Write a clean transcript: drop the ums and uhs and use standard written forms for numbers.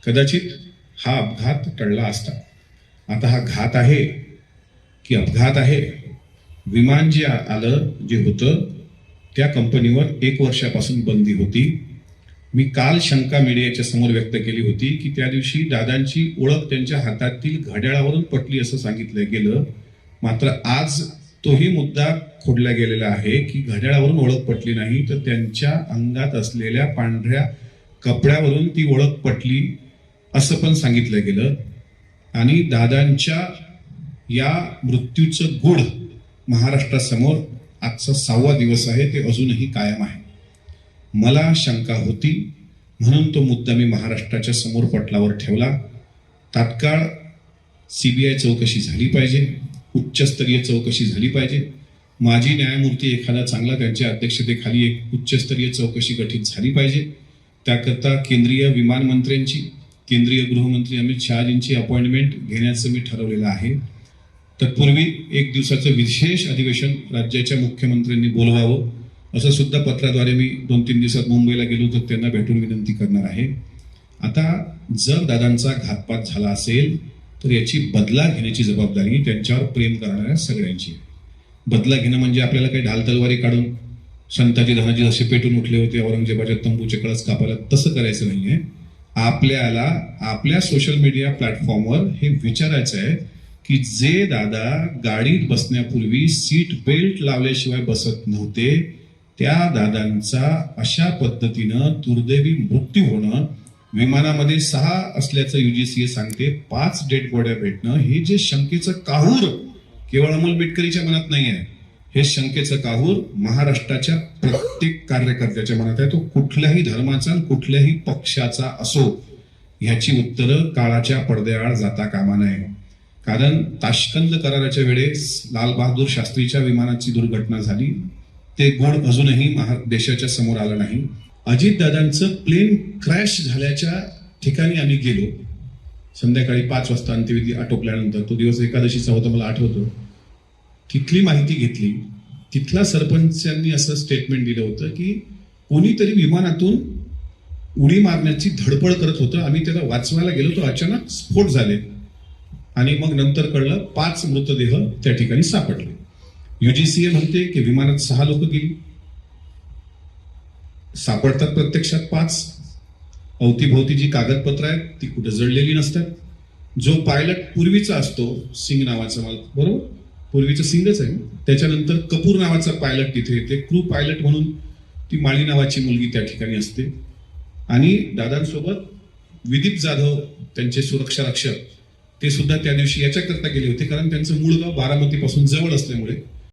कदाचित हा अपघात टळला असता. आता हा घात आहे की अपघात आहे? विमान जे आलं जे होतं त्या कंपनीवर 1 वर्षापासून बंदी होती. मी काल शंका मीडियाच्या समोर व्यक्त केली होती की त्या दिवशी दादांची ओळख त्यांच्या हातातील घड्याळावरून पटली असं सांगितलं गेलं. मात्र आज तोही मुद्दा खोडला गेलेला आहे की घड्याळावरून ओळख पटली नाही, तर त्यांच्या अंगात असलेल्या पांढऱ्या कपड्यावरून ती ओळख पटली असं पण सांगितलं गेलं. आणि दादांच्या या मृत्यूचं गूढ महाराष्ट्रासमोर आजचा 6वा दिवस आहे, ते अजूनही कायम आहे. मला शंका होती म्हणून तो मुद्दा मी महाराष्ट्राच्या समोर पटलावर ठेवला. तात्काळ CBI चौकशी झाली पाहिजे, उच्चस्तरीय चौकशी झाली पाहिजे. माजी न्यायमूर्ती एखादा चांगला त्यांच्या अध्यक्षतेखाली एक उच्चस्तरीय चौकशी गठीत झाली पाहिजे. त्याकरता केंद्रीय विमान मंत्र्यांची, केंद्रीय गृहमंत्री अमित शहाजींची अपॉइंटमेंट घेण्याचं मी ठरवलेलं आहे. तत्पूर्वी 1 दिवसाचं विशेष अधिवेशन राज्याच्या मुख्यमंत्र्यांनी बोलवावं असं सुद्धा पत्राद्वारे मी 2-3 दिवसात मुंबईला गेलो तर त्यांना भेटून विनंती करणार आहे. आता जर दादांचा घातपात झाला असेल तर याची बदला घेण्याची जबाबदारी त्यांच्यावर प्रेम करणाऱ्या सगळ्यांची. बदला घेणं म्हणजे आपल्याला काही ढाल तलवारी काढून संताजी धनाजी जसे पेटून उठले होते औरंगजेबाच्या तंबूचे कळस कापायला तसं करायचं नाहीये. आपल्याला आपल्या सोशल मीडिया प्लॅटफॉर्मवर हे विचारायचं आहे की जे दादा गाडीत बसण्यापूर्वी सीट बेल्ट लावल्याशिवाय बसत नव्हते, त्या दादांचा अशा पद्धतीनं दुर्दैवी मृत्यू होणं, विमानामध्ये 6 असल्याचं UGCA सांगते, 5 डेड बॉड्या भेटणं, हे जे शंकेचं काहूर केवळ अमोल मिटकरीच्या मनात नाही आहे, हे शंकेचं काहूर महाराष्ट्राच्या प्रत्येक कार्यकर्त्याच्या मनात आहे. तो कुठल्याही धर्माचा कुठल्याही पक्षाचा असो, ह्याची उत्तरं काळाच्या पडद्याआड जाता कामा नये. कारण ताश्कंद कराराच्या वेळेस लाल बहादूर शास्त्रीच्या विमानाची दुर्घटना झाली, ते गुण अजूनही देशाच्या समोर आलं नाही. अजितदादांचं प्लेन क्रॅश झाल्याच्या ठिकाणी आम्ही गेलो. संध्याकाळी 5 वाजता अंत्यविधी आटोपल्यानंतर, तो दिवस एकादशीचा होता मला आठवतो, तिथली माहिती घेतली. तिथल्या सरपंचांनी असं स्टेटमेंट दिलं होतं की कोणीतरी विमानातून उडी मारण्याची धडपड करत होतं, आम्ही त्याला वाचवायला गेलो तो अचानक स्फोट झाले आणि मग नंतर कळलं 5 मृतदेह त्या ठिकाणी सापडले. UGCA म्हणते की विमानात 6 लोक गेली, सापडतात प्रत्यक्षात 5. अवतीभोवती जी कागदपत्र आहेत ती कुठे जळलेली नसतात. जो पायलट पूर्वीचा असतो, सिंग नावाचा, मला बरोबर पूर्वीचं सिंगच आहे, त्याच्यानंतर कपूर नावाचा पायलट तिथे येते, क्रू पायलट म्हणून ती माळी नावाची मुलगी त्या ठिकाणी असते. आणि दादांसोबत विदीप जाधव त्यांचे सुरक्षा रक्षक, ते सुद्धा त्या दिवशी याच्याकरता गेले होते कारण त्यांचं मूळ गाव बारामतीपासून जवळ असल्यामुळे